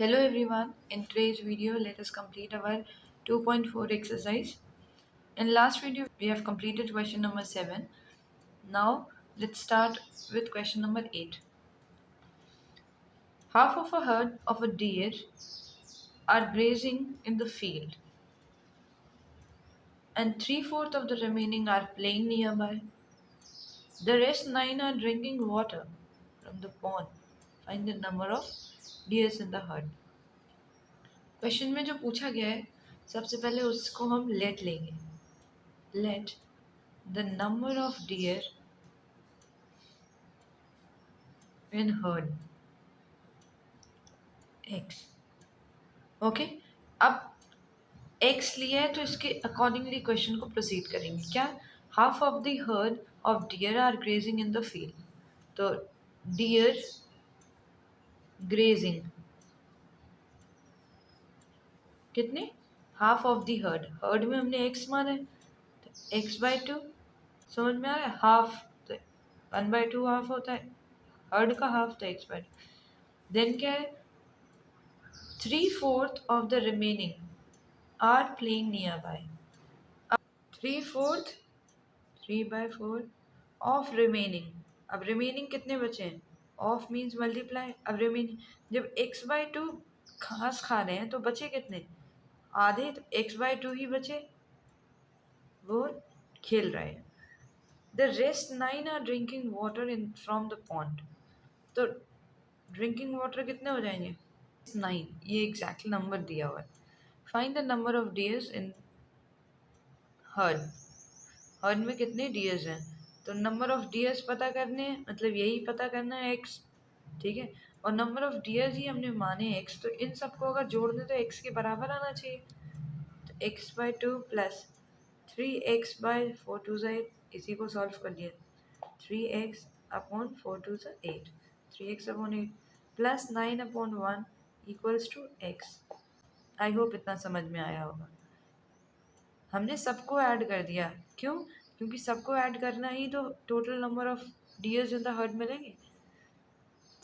Hello everyone, in today's video let us complete our 2.4 exercise. In last video we have completed question number 7. Now let's start with question number 8. Half of a herd of a deer are grazing in the field and 3/4 of the remaining are playing nearby. The rest 9 are drinking water from the pond. Find the number of deers in the herd. Question में जो पूछा गया है सबसे पहले उसको हम late लेंगे. Let the number of deer in herd x. Okay, अब x लिया है तो इसके अकॉर्डिंगली क्वेश्चन को प्रोसीड करेंगे. क्या? Half of the herd of deer are grazing in the field. तो डियर ग्रेजिंग कितने? Half of the herd. Herd में हमने x माना है तो x/2. समझ में आ रहा है? हाफ तो 1/2 हाफ होता है. हर्ड का हाफ तो x/2. देन क्या है? 3/4 of the remaining are playing nearby. 3/4 3/4 of remaining. अब remaining कितने बचे हैं? Of means multiply. अब remaining जब x/2 घास खा रहे हैं तो बचे कितने? आधे. तो x/2 ही बचे, वो खेल रहे हैं. The rest 9 are drinking water in from the pond. तो ड्रिंकिंग वाटर कितने हो जाएंगे? 9. ये एग्जैक्ट नंबर दिया हुआ है. Find the number of dears in heard. Herd में कितने डियर्स हैं? तो नंबर ऑफ डियर्स पता करने हैं, मतलब यही पता करना है x. ठीक है, और नंबर ऑफ डियर्स ही हमने माने x, तो इन सबको अगर जोड़ दें तो x के बराबर आना चाहिए. तो x/2 प्लस 3x/4 2 8. इसी को सॉल्व कर लिया. 3x/4 2 8. 3x/8 plus 9/1 equals to x. I hope इतना समझ में आया होगा. हमने सबको ऐड कर दिया. क्यों? क्योंकि सबको ऐड करना ही तो total number of dears in the heard मिलेंगे.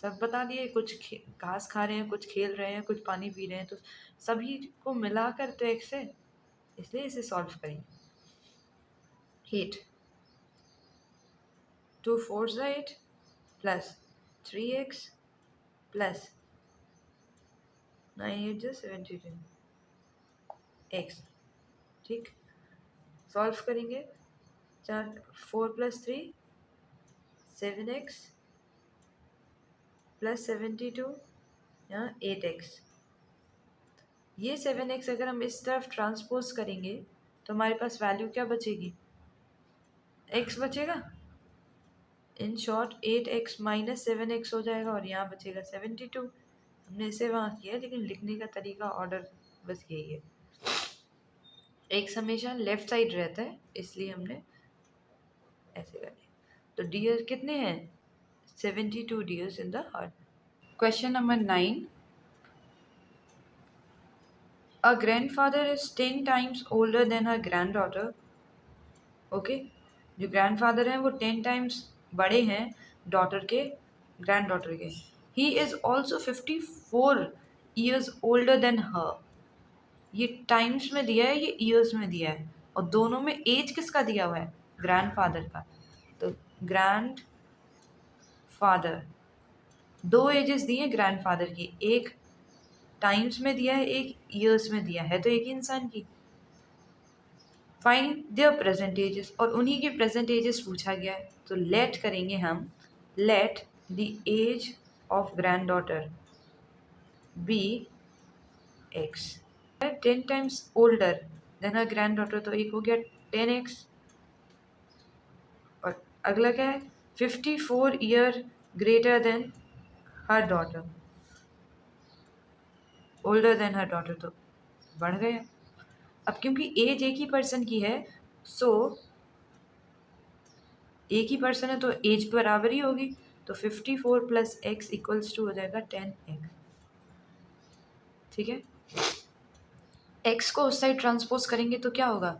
सब बता दिए. कुछ घास खा रहे हैं, कुछ खेल रहे हैं, कुछ पानी पी रहे हैं, तो सभी को मिलाकर तो x है, इसलिए इसे सॉल्व करेंगे. 8 2 4 8 प्लस 3x प्लस 9 8 72 x. ठीक, सॉल्व करेंगे. 4 प्लस 3 7x प्लस 72 यहाँ 8x. ये 7x अगर हम इस तरफ ट्रांसपोज करेंगे तो हमारे पास वैल्यू क्या बचेगी? x बचेगा. In short 8x minus 7x हो जाएगा और यहाँ बचेगा 72. हमने इसे वहाँ किया, लेकिन लिखने का तरीका ऑर्डर बस यही है. x हमेशा लेफ्ट साइड रहता है, इसलिए हमने ऐसे कर लिया. तो डियर कितने हैं? 72 dears in the heard. Question number 9. A grandfather is 10 times older than her granddaughter. Okay, जो ग्रैंडफादर हैं वो 10 टाइम्स बड़े हैं डॉटर के, ग्रैंड डॉटर के. He is also 54 years older than her. ये टाइम्स में दिया है, ये ईयर्स में दिया है, और दोनों में एज किसका दिया हुआ है? ग्रैंडफादर का. तो ग्रैंड फादर, दो एजेस दिए ग्रैंडफादर की, एक टाइम्स में दिया है, एक ईयर्स में दिया है, तो एक ही इंसान की. फाइंड देयर प्रेजेंट एजेस, और उन्हीं के प्रेजेंट एजेस पूछा गया है. तो लेट करेंगे हम. Let the age of granddaughter be x. 10 times older than her granddaughter, तो एक हो गया 10x. और अगला क्या है? 54 ईयर ग्रेटर देन हर डॉटर, ओल्डर देन हर डॉटर, तो बढ़ गया. अब क्योंकि एज एक ही पर्सन की है, सो एक ही पर्सन है तो एज बराबर ही होगी. तो 54 प्लस x इक्वल्स टू हो जाएगा 10x. ठीक है, x को उस साइड ट्रांसपोज करेंगे तो क्या होगा?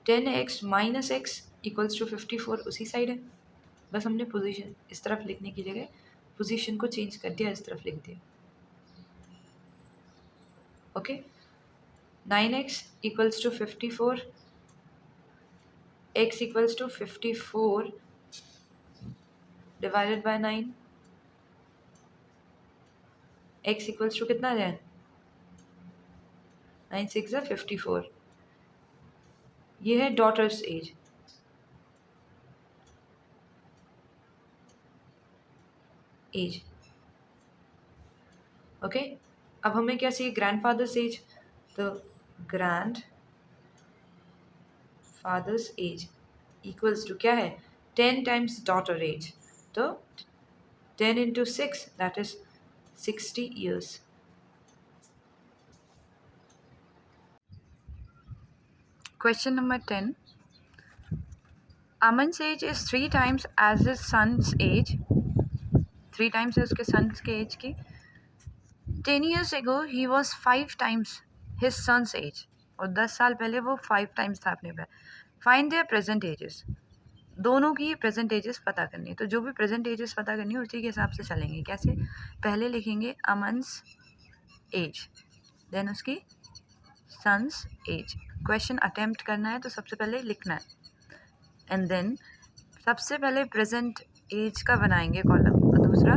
10x minus x equals to 54. उसी साइड है, बस हमने पोजीशन इस तरफ लिखने की जगह पोजीशन को चेंज कर दिया, इस तरफ लिख दिया. Okay, 9x equals to 54, x equals to 54 divided by 9, x equals to कितना है, 9 6 54. ये है डॉटर्स एज. ओके, अब हमें क्या चाहिए, ग्रैंडफादर्स एज. तो grandfather's age equals to क्या है, 10 टाइम्स डॉटर एज. तो 10 into 6, that is 60 years. Question number 10. Aman's age is 3 times as his son's age. 3 times है उसके sons के age की. 10 years ago he was 5 times his son's age. और 10 साल पहले वो 5 times था अपने पे. Find their present ages. दोनों की प्रेजेंट एजेस पता करनी है. तो जो भी प्रेजेंट एजेस पता करनी है उसी के हिसाब से चलेंगे. कैसे, पहले लिखेंगे अमन्स एज, देन उसकी सन्स एज. क्वेश्चन अटेम्प्ट करना है तो सबसे पहले लिखना है, एंड देन सबसे पहले प्रेजेंट एज का बनाएंगे कॉलम, और दूसरा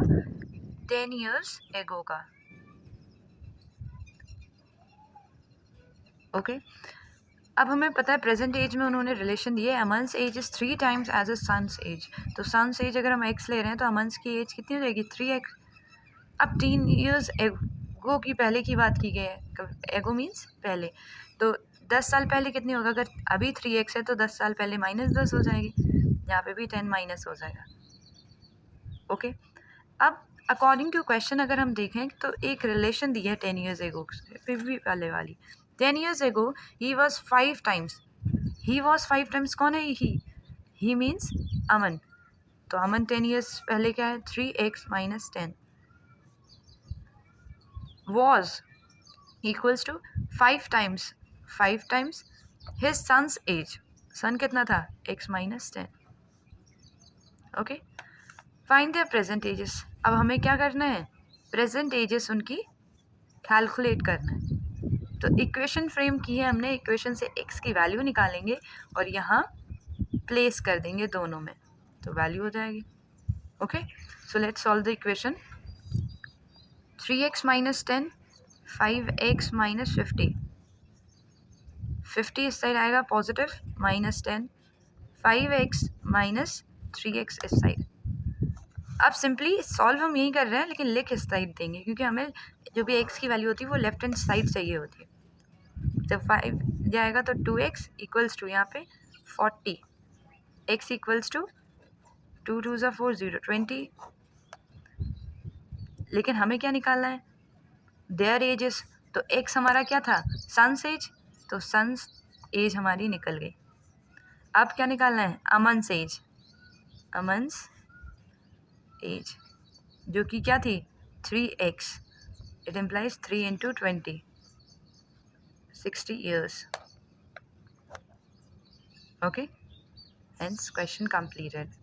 10 years एगो का. ओके, अब हमें पता है प्रेजेंट एज में उन्होंने रिलेशन दिए, a man's age is 3 times age a son's age. तो सन्स एज अगर हम एक्स ले रहे हैं तो अमन्स की एज कितनी हो जाएगी, 3x. अब 10 years एगो की पहले की बात की गई है, एगो मीन्स पहले. तो 10 साल पहले कितनी होगा, अगर अभी 3x है तो 10 साल पहले -10 हो जाएगी. यहाँ पे भी 10 माइनस हो जाएगा. ओके, अब अकॉर्डिंग टू क्वेश्चन अगर हम देखें तो एक रिलेशन दी है 10 years एगो से, फिर भी पहले वाली. 10 years ago he was 5 times. he was 5 times कौन है, he means अमन. तो अमन 10 years पहले क्या है, 3x minus 10 was equals to 5 times his son's age. सन कितना था, x minus 10. Okay, find there present ages. अब हमें क्या करना है, प्रेजेंट एजेस उनकी कैलकुलेट करना है. तो इक्वेशन फ्रेम की है हमने, इक्वेशन से x की वैल्यू निकालेंगे और यहाँ प्लेस कर देंगे दोनों में, तो वैल्यू हो जाएगी. Okay, so let's solve the equation. 3x minus 10, 5x minus 50. 50 इस साइड आएगा positive, minus 10, 5x minus 3x इस साइड. अब सिंपली सॉल्व हम यही कर रहे हैं, लेकिन लिख इस साइड देंगे क्योंकि हमें जो भी x की वैल्यू होती है वो लेफ्ट हैंड साइड चाहिए होती है. जब 5 जाएगा तो 2x इक्वल्स टू यहाँ पे 40, x इक्वल्स टू 2 2 ज़ा 4 0 20. लेकिन हमें क्या निकालना है, देयर एजेस. तो x हमारा क्या था, सन्स एज, तो सन्स एज हमारी निकल गई. अब क्या निकालना है, अमन्स एज. अमन्स एज जो कि क्या थी, 3x. It implies 3 into 20, 60 years. Okay, hence question completed.